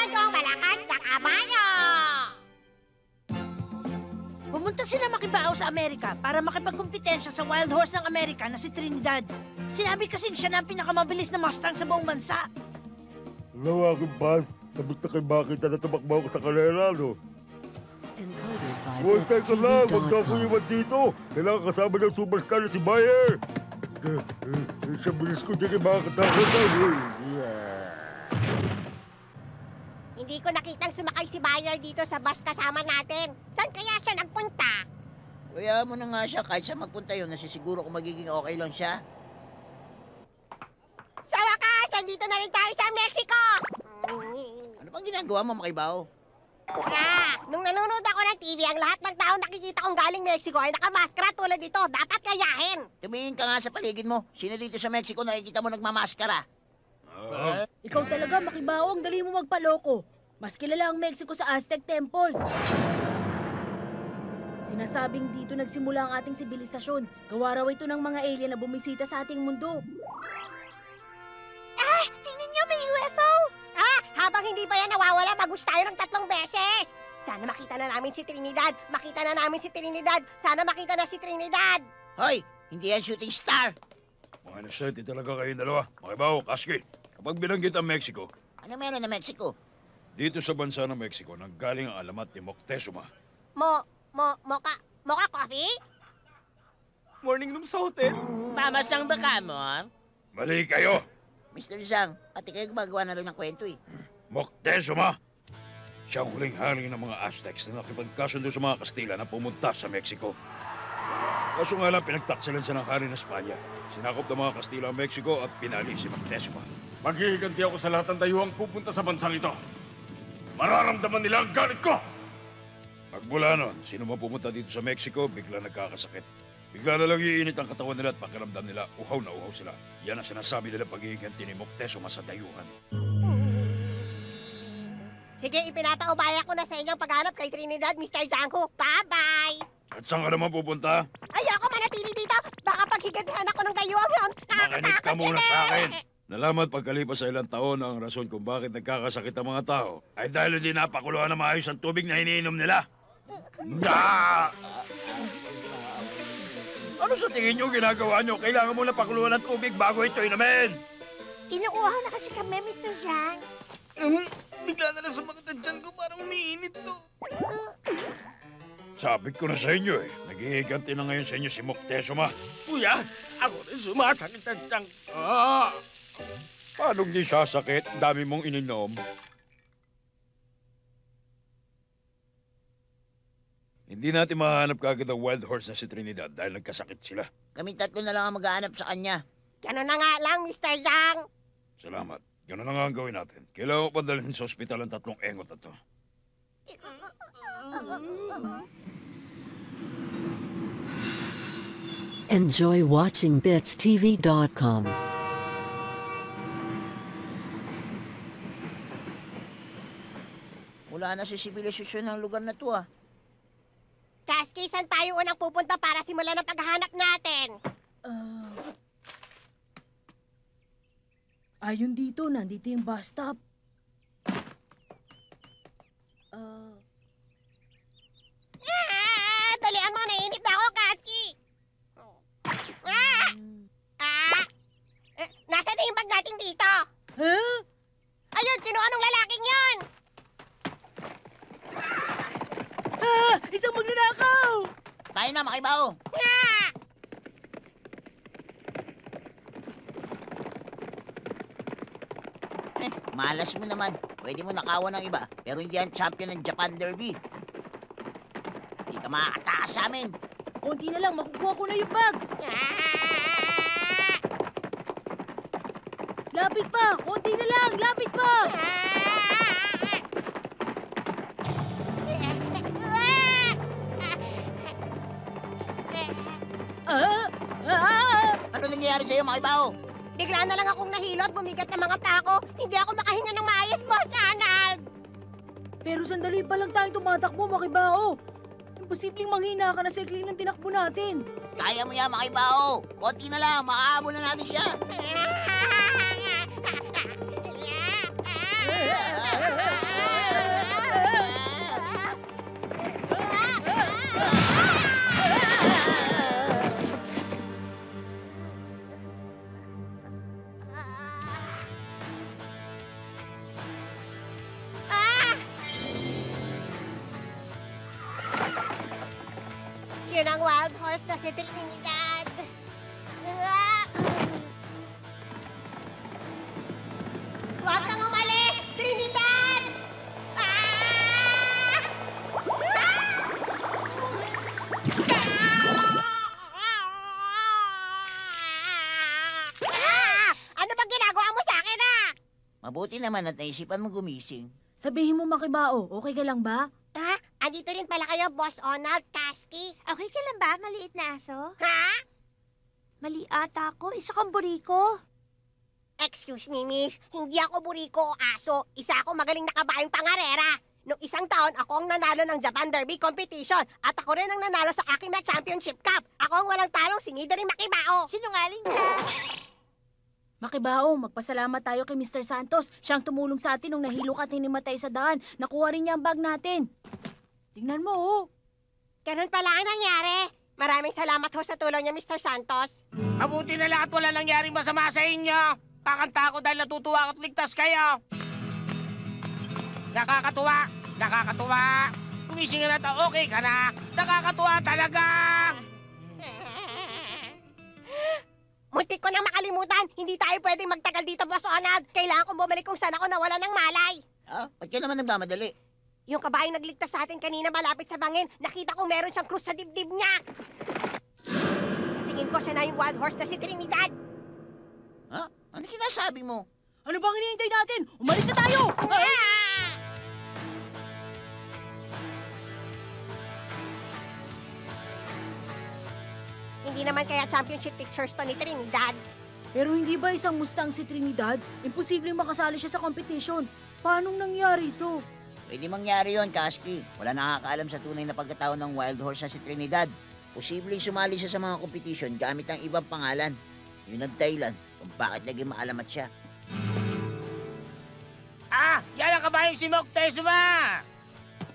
kong malakas na kabayo! Pumunta sila Makibao sa Amerika para makipagkumpetensya sa Wild Horse ng Amerika na si Trinidad. Sinabi kasing siya na ang pinakamabilis na Mustang sa buong bansa. Ang aking bus, sabit na kay makita na tumakbaw ko sa kalera, no? Huwag tayo ka lang, magkakuliwan dito. Kailangan kasama ng superstar na si Bayer. Sa bilis ko dyan ay makakatakot. Hindi ko nakitang sumakay si Bayer dito sa bus kasama natin. Saan kaya siya nagpunta? Kaya mo na nga siya, kahit siya magpunta yun, nasisiguro kung magiging okay lang siya. Sa wakas, andito na rin tayo sa Mexico! Ano bang ginagawa mo, Makibao? Nung nanonood ako ng TV, ang lahat ng tao nakikita kong galing Mexico ay nakamaskara tulad nito. Dapat kayahin. Tumingin ka nga sa paligid mo. Sino dito sa Mexico nakikita mo nagmamaskara? Ikaw talaga, Makibao, ang dali mo magpaloko. Mas kilala ang Mexico sa Aztec temples. Sinasabing dito nagsimula ang ating sibilisasyon. Gawa raw ito ng mga alien na bumisita sa ating mundo. Tingnan niyo, may UFO! Habang hindi pa yan nawawala, bagus tayo ng 3 beses. Sana makita na namin si Trinidad. Makita na namin si Trinidad. Sana makita na si Trinidad. Hoy, hindi yan shooting star. Mga inosente talaga kayong dalawa. Makibao, Kaski, kapag binanggit ang Mexico, Ano meron na Mexico? dito sa bansa ng Mexico, nanggaling ang alamat ni Moctezuma. Mocha coffee? Morning room sa hotel. Mamasang baka mo? Mali kayo! Mr. Zhang, pati kayo gumagawa na rin ng kwento eh. Moctezuma! Siya ang huling hari ng mga Aztecs na nakipagkasundo sa mga Kastila na pumunta sa Mexico. Kaso nga lang, pinagtaksilan siya ng hari ng Espanya. Sinakop ng mga Kastila ang Mexico at pinali si Moctezuma. Maghihiganti ako sa lahat ng dayuhang pupunta sa bansang ito. Mararamdaman nila ang galit ko! Magmula nun, sino man pumunta dito sa Mexico, bigla nagkakasakit. Bigla na lang iinit ang katawan nila at pakiramdam nila, uhaw na uhaw sila. Yan ang sinasabi nila paghihiganti ni Moctezuma sa dayuhan. Sige, ipinapaubaya ko na sa inyong paghanap kay Trinidad, Mr. Zhanghu. Bye-bye! At saan ka naman pupunta? Ayoko manatili dito. Baka paghigantihan ako ng dayuhan yun. Makinig ka muna sa akin. Nalaman pagkalipas sa ilang taon ang rason kung bakit nagkakasakit ang mga tao ay dahil hindi napakuluan na maayos ang tubig na iniinom nila. Ano sa tingin nyo ginagawa nyo? Kailangan mo na pakuluan ng tubig bago ito inumin. Inuuhaw na kasi kami, Mr. Zhang. Bigla na lang sumakit ang tiyan ko, parang umiinit to. Sabi ko na sa inyo eh, naghihiganti na ngayon sa inyo si Moctezuma. Kuya, ako rin sumasakit ang tiyan ko. Paano di sasakit? Dami mong ininom. Hindi natin mahanap kagad ang wild horse na si Trinidad dahil nagkasakit sila. Kami 3 na lang ang maghahanap sa kanya. Ganun na nga lang, Mr. Zhang. Salamat. Ganun na nga ang gawin natin. Kailangan ko padalhin sa ospital ang 3 engot na to. Enjoy watching BitsTV.com. Wala na si sibilisasyon ng lugar na to ah. Kaski, saan tayo unang pupunta para simulan ang paghahanap natin? Ayon dito, nandito yung bus stop. Dalian mo, nainip na ako, Kaski. Nasaan na yung bag natin dito? Huh? Ayun, sino anong lalaking yun? Isang magnanakaw! Tayo na, Makibao. Malas mo naman. Pwede mo nakawan ng iba, pero hindi yan champion ng Japan Derby. Hindi ka makakatakas sa amin. Konti na lang, makukuha ko na yung bag. Lapit pa! Konti na lang! Lapit pa! Ano nangyayari sa'yo, Makibao? Bigla na lang akong nahilo at bumigat ng mga pako. Hindi ako makahinga ng maayos, Boss Arnold. Pero sandali pa lang tayong tumatakbo, Makibao. Imposibleng manghina ka na sa ikli ng tinakbo natin. Kaya mo yan, Makibao. Konti na lang, makahabol na natin siya. ang wild horse na si Trinidad. Huwag kang umalis, Trinidad! Ah! Ah! Ano bang ginagawa mo sa akin, Mabuti naman at naisipan mo gumising. Sabihin mo, Makibao, okay ka lang ba? Ha? Andito rin pala kayo, Boss Onald, Kasky. Okay ka lang ba, maliit na aso? Ha? Mali ata ako, isa kang buriko. Excuse me, miss. Hindi ako buriko o aso. Isa ako magaling na kabayong pangarera. Noong isang taon, ako ang nanalo ng Japan Derby competition. At ako rin ang nanalo sa Akime Championship Cup. Ako ang walang talong si Midori Makibao. Sinungaling ka. Makibao, magpasalamat tayo kay Mr. Santos. Siyang tumulong sa atin nung nahilo ka at hinimatay sa daan. Nakuha rin niya ang bag natin. Tingnan mo, oh. Ganun pala ang nangyari. Maraming salamat ho sa tulong niya, Mr. Santos. Mabuti na lang at wala nangyaring masama sa inyo. Kakanta ako dahil natutuwa at ligtas kayo. Nakakatuwa! Nakakatuwa! Gumising na ito, okay ka na. Nakakatuwa talaga! Muntik ko nang makalimutan. Hindi tayo pwedeng magtagal dito, Boss Onald. Kailangan kong bumalik kung saan ako nawala ng malay. Ba't ka naman nagmamadali? Yung kabayong nagligtas sa atin kanina malapit sa bangin, nakita kong meron siyang krus sa dibdib niya. Sa tingin ko, siya na yung wild horse na si Trinidad. Ano sinasabi mo? Ano bang hinihintay natin? Umalis na tayo! Hindi naman kaya championship pictures to ni Trinidad. Pero hindi ba isang Mustang si Trinidad? Imposibleng makasali siya sa competition. Paanong nangyari ito? Pwede mangyari yon, Kasky. Wala nakakaalam sa tunay na pagkatao ng wild horse na si Trinidad. Posibleng sumali siya sa mga kompetisyon gamit ang ibang pangalan. Yun ang dahilan kung bakit naging maalamat siya. Yan ang kabayong si Moctezuma!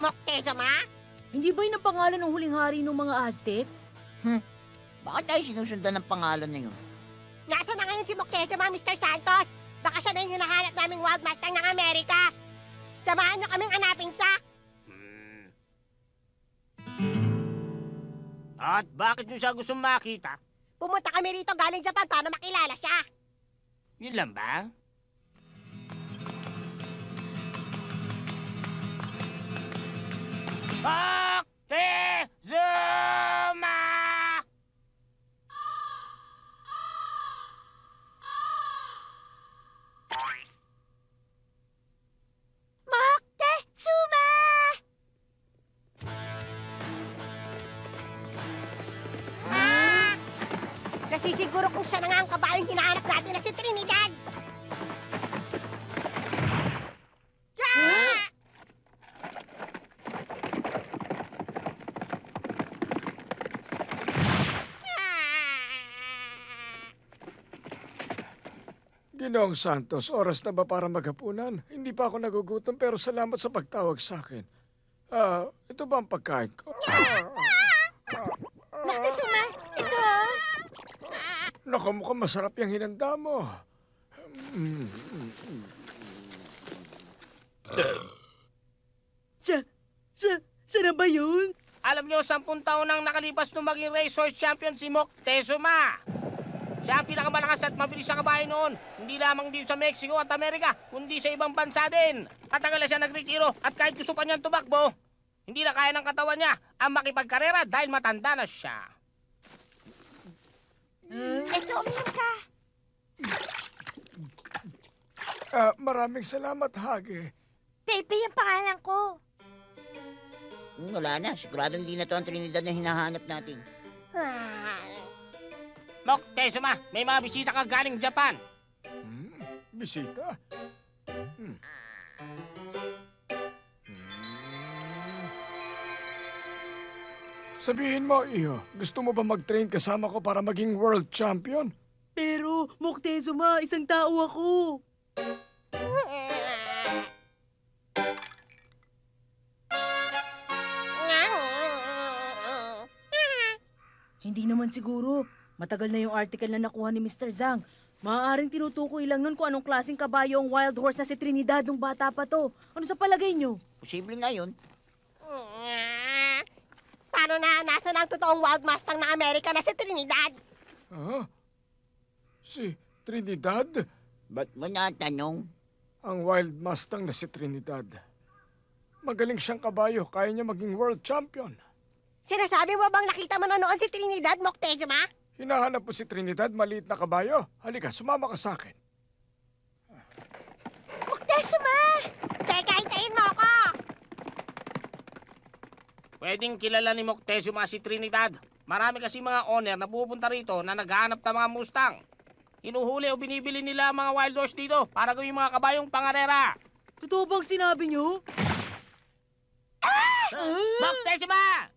Moctezuma? Hindi ba yun ang pangalan ng huling hari ng mga Aztec? Bakit tayo sinusundan ng pangalan na yun? Nasaan na ngayon si Moctezuma, Mr. Santos? Baka siya na yung hinahanap naming wild mustang ng Amerika. Samahan niyo kaming hanapin siya. At bakit nyo siya gusto makita? Pumunta kami rito galing Japan para makilala siya. Yun lang ba? Moctezuma! Moctezuma! Nasisiguro kung siya na nga ang kabayong hinahanap natin na si Trinidad. Ginoong Santos, oras na ba para maghapunan? Hindi pa ako nagugutom pero salamat sa pagtawag sa akin. Ito ba ang pagkain ko? Moctezuma, ito. Naku, mukhang masarap yung hinanda mo. Siya na ba yun? Alam nyo, 10 taon nang nakalipas nung maging racehorse champion si Moctezuma. Siya ang pinakamalakas at mabilis na kabayo noon. Hindi lamang dito sa Mexico at Amerika, kundi sa ibang bansa din. Matagal na siya nagretiro at kahit gusto pa niyang tumakbo, hindi na kaya ng katawan niya ang makipagkarera dahil matanda na siya. Ito, uminom ka. Maraming salamat, Hage. Pepe yung pangalan ko. Wala na, siguradong hindi na to ang Trinidad na hinahanap natin. Moctezuma, may mga bisita ka galing Japan. Bisita? Sabihin mo, Iyo, gusto mo ba mag-train kasama ko para maging world champion? Pero, Moctezuma, isang tao ako. Hindi naman siguro. Matagal na yung article na nakuha ni Mr. Zhang. Maaaring tinutukoy lang nun kung anong klaseng kabayo ang wild horse na si Trinidad nung bata pa to. Ano sa palagay nyo? Posible nga yun. paano na nasa ang totoong Wild Mustang ng Amerika na si Trinidad? Ah? Si Trinidad? Ba't mo natanong? Ang Wild Mustang na si Trinidad. Magaling siyang kabayo. Kaya niya maging world champion. Sinasabi mo bang nakita mo na noon si Trinidad, Moctezuma? Hinahanap po si Trinidad, maliit na kabayo. Halika, sumama ka sa akin. Moctezuma! Teka, hintayin mo ako! Pwedeng kilala ni Moctezuma si Trinidad. Marami kasi mga owner na pupunta rito na naghahanap ng mga Mustang. Hinuhuli o binibili nila ang mga wild horse dito para gawing mga kabayong pangarera. Totoo bang sinabi niyo? Moctezuma!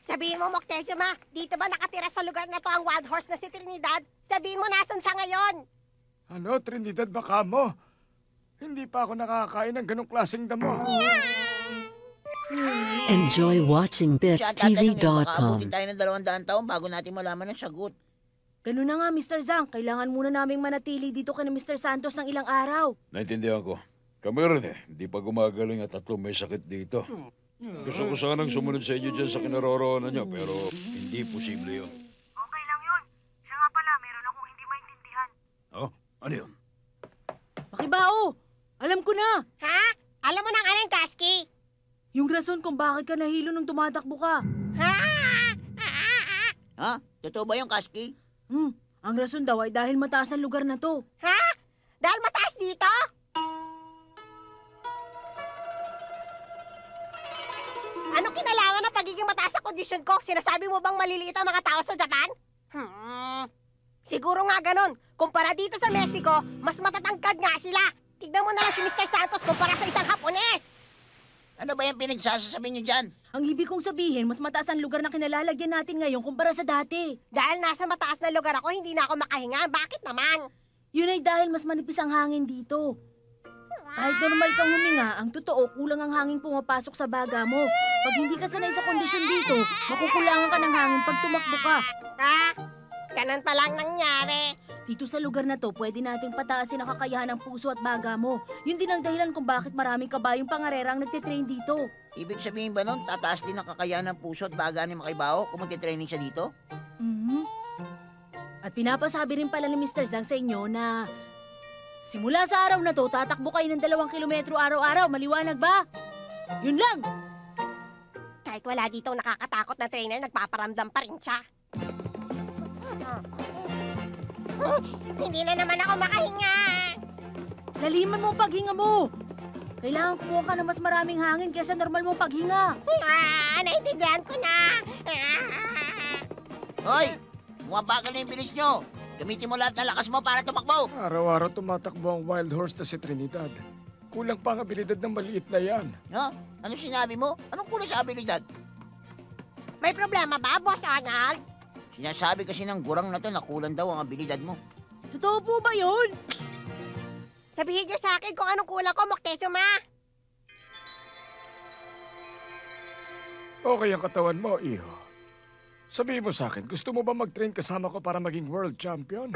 Sabihin mo, Moctezuma, dito ba nakatira sa lugar na to ang wild horse na si Trinidad? Sabihin mo, nasan siya ngayon? Ano, Trinidad, baka mo? Hindi pa ako nakakain ng ganong klaseng damo. Enjoy watching Siya tatanungin, baka BitsTV.com. abutin tayo ng 200 taon bago natin malaman ang sagot. Ganun na nga, Mr. Zhang. Kailangan muna naming manatili dito kay Mr. Santos ng ilang araw. Naintindihan ko. Kami rin hindi pa gumagaling at tatlong may sakit dito. Gusto ko sanang sumunod sa inyo dyan sa kinaroroonan nyo, pero hindi posible yun. Okay lang yun. Siya nga pala, meron akong hindi maintindihan. Oh, ano yun? Makibao! Alam ko na! Ha? Alam mo nang alin, Kasky? Yung rason kung bakit ka nahilo nung tumatakbo ka. Ha? Ha? Totoo ba yung Kasky? Ang rason daw ay dahil mataas ang lugar na to. Ha? Dahil mataas dito? Ano kinalaman ng pagiging mataas sa kondisyon ko? Sinasabi mo bang maliliit ang mga tao sa Japan? Siguro nga ganun. Kumpara dito sa Mexico, mas matatangkad nga sila. Tignan mo na lang si Mr. Santos kumpara sa isang Hapones. Ano ba yung pinagsasasabi niyo dyan? Ang ibig kong sabihin, mas mataas ang lugar na kinalalagyan natin ngayon kumpara sa dati. Dahil nasa mataas na lugar ako, hindi na ako makahinga. Bakit naman? Yun ay dahil mas manipis ang hangin dito. Kahit normal kang huminga, ang totoo, kulang ang hangin pumapasok sa baga mo. Pag hindi ka sanay sa kondisyon dito, makukulangan ka ng hangin pag tumakbo ka. Ah, ganun pa lang nangyari. Dito sa lugar na to, pwede nating pataasin ang kakayahan ng puso at baga mo. Yun din ang dahilan kung bakit maraming kabayong pangarera ang nagtitrain dito. Ibig sabihin ba nun, tataas din ang kakayahan ng puso at baga ni Makibao kung magte-training siya dito? Mhm. At pinapasabi rin pala ni Mr. Zhang sa inyo na simula sa araw na to, tatakbo kayo ng 2 kilometro araw-araw. Maliwanag ba? Yun lang! Kahit wala dito nakakatakot na trainer, nagpaparamdam pa rin siya. Hindi na naman ako makahinga. Laliman mo ang paghinga mo! Kailangan kumuha ka ng mas maraming hangin kaysa normal mong paghinga. Naintindihan ko na. Hoy! Bumabagal na yung bilis nyo! Gamitin mo lahat ng lakas mo para tumakbo! Araw-araw tumatakbo ang wild horse na si Trinidad. Kulang pa ang abilidad ng maliit na yan. No? Ano sinabi mo? Anong kulang sa abilidad? May problema ba, Boss Arnold? Sinasabi kasi ng gurang na to na kulang daw ang abilidad mo. Totoo po ba yun? Sabihin niyo sa akin kung anong kulang ko, Moctezuma. Okay ang katawan mo, iho. Sabihin mo sa akin, gusto mo ba mag-train kasama ko para maging world champion?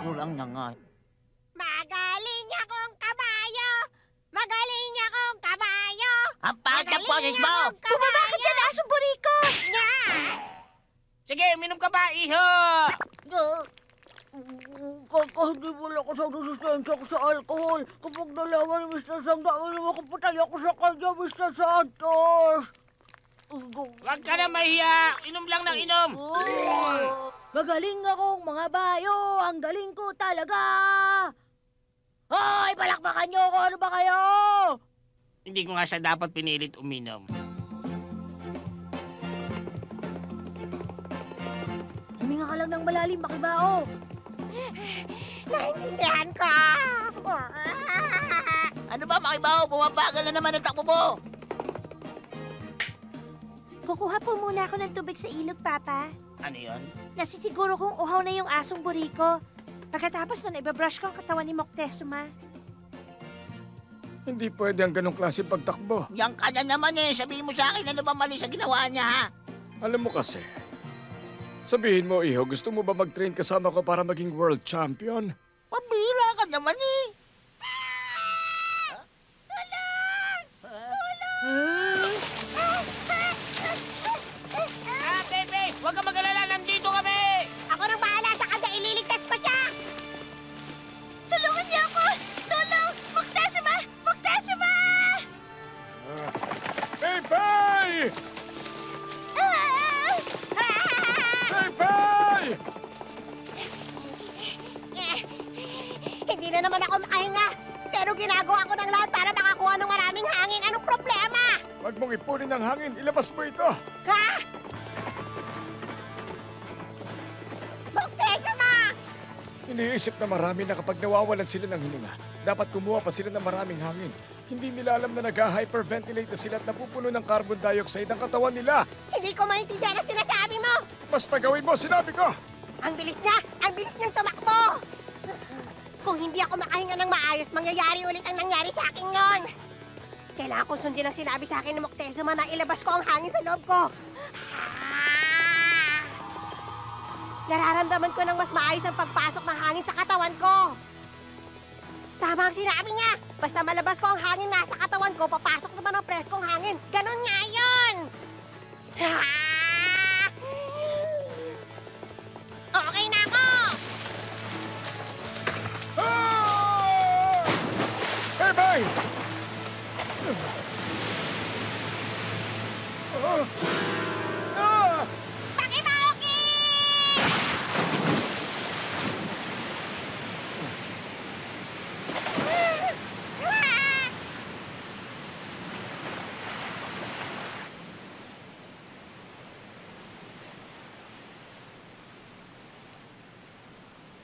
Kulang na nga. Magaling akong kabayo! Magaling akong kabayo! Ang pangit ng poses mo! Bumaba ka dyan, asong buriko! Sige, uminom ka ba, iho? Hindi wala ko sa resistensya ko sa alcohol. Kapag nalaman ni Mr. Zhang, dami naman ko patay ako sa kanya, Mr. Santos. Huwag ka na mahiya. Inom lang ng inom. Magaling akong mga bayo. Ang galing ko talaga. Hoy, palakpakan niyo ako. Ano ba kayo? Hindi ko nga siya dapat pinilit uminom. Huminga ka lang ng malalim, Makibao. Naintindihan ko! Ano ba, Makibao? Bumabagal na naman ang takbo mo! Kukuha po muna ako ng tubig sa ilog, Papa. Ano yun? Nasisiguro kong uhaw na yung asong buriko. Pagkatapos nun, ibabrush ko ang katawan ni Moctezuma. Hindi pwede ang ganong klase pagtakbo. Yan ka na naman eh. Sabihin mo sa akin ano ba mali sa ginawa niya, ha? Alam mo kasi, sabihin mo, iho, gusto mo ba mag-train kasama ko para maging world champion? Pabira ka naman eh. Hindi na naman ako makahinga. Pero ginagawa ko ng lahat para makakuha ng maraming hangin. Anong problema? Huwag mong ipunin ng hangin. Ilabas mo ito. Ha? Moctezuma! Iniisip na marami na kapag nawawalan sila ng hininga, dapat kumuha pa sila ng maraming hangin. Hindi nila alam na nag-hyperventilate na sila at napupuno ng carbon dioxide ang katawan nila. Hindi ko maintindihan ang sinasabi mo. Basta gawin mo, sinabi ko! Ang bilis niya! Ang bilis niyang tumakbo! Kung hindi ako makahinga ng maayos, mangyayari ulit ang nangyari sa akin ngayon. Kailangan ko sundin ang sinabi sa akin ni Moctezuma na ilabas ko ang hangin sa loob ko. Nararamdaman ko ng mas maayos ang pagpasok ng hangin sa katawan ko. Tama ang sinabi niya. Basta malabas ko ang hangin nasa katawan ko, papasok naman ang preskong hangin. Ganon nga yun! Okay na ako! Ah! Hey, bye! Ah! Pakibaoki!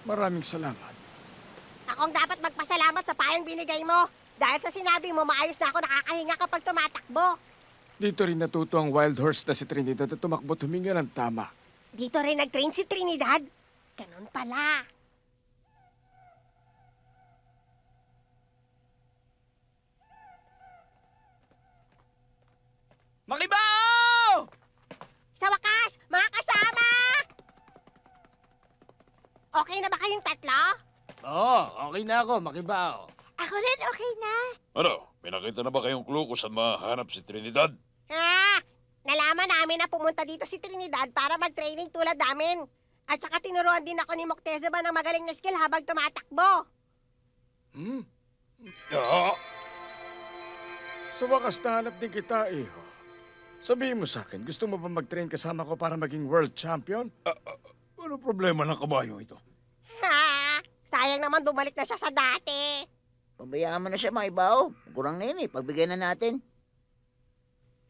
Maraming salamat. Akong dapat magpasalamat sa payong binigay mo. Dahil sa sinabi mo, maayos na ako nakakahinga kapag tumatakbo. Dito rin natuto ang wild horse na si Trinidad at tumakbo tuminga ng tama. Dito rin nag-train si Trinidad. Ganun pala. Makibao! Sa wakas, mga kasama! Okay na ba kayong tatlo? Oo, okay na ako, Makibao. Ako rin okay na. Ano, pinakita na ba kayong clue kung saan mahanap si Trinidad? Nalaman namin na pumunta dito si Trinidad para mag-training tulad namin. At saka tinuruan din ako ni Moctezuma ng magaling na skill habang tumatakbo. Ah, Sa wakas nahanap din kita, iho. Sabihin mo sa akin, gusto mo ba mag-train kasama ko para maging world champion? ano problema ng kabayo ito? Sayang naman bumalik na siya sa dati. Pabayaan mo na siya, Maibaw. Kurang na yun eh. Pagbigay na natin.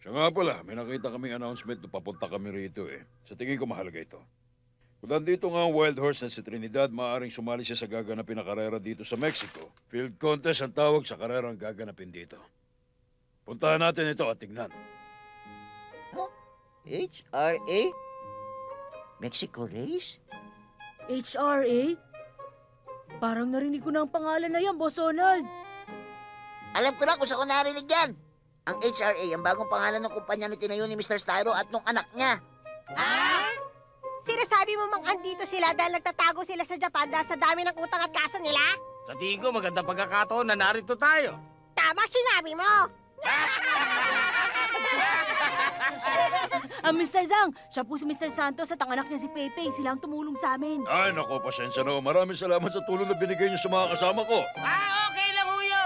Siya nga pala, may nakita kaming announcement na papunta kami rito eh. Sa tingin ko mahalaga ito. Kung nandito nga ang wild horse na si Trinidad, maaaring sumali siya sa gaganapin na karera dito sa Mexico. Field contest ang tawag sa karerang gaganapin dito. Puntahan natin ito at tingnan. HRA? Mexico Race? HRA? Parang narinig ko na ang pangalan na yan, Boss Ronald. Alam ko na kung saan ko narinig yan. Ang HRA, ang bagong pangalan ng kumpanya na tinayo ni Mr. Styro at nung anak niya. Sinasabi mo mang andito sila dahil nagtatago sila sa Japan dahil sa dami ng utang at kaso nila? Sa tingin ko, magandang pagkakataon na narito tayo. Tama sinabi mo. Mr. Zhang, siya po si Mr. Santos at ang anak niya si Pepe. Sila ang tumulong sa amin. Ay, nako, pasensya na. Maraming salamat sa tulong na binigay niyo sa mga kasama ko. Okay lang, Huyo!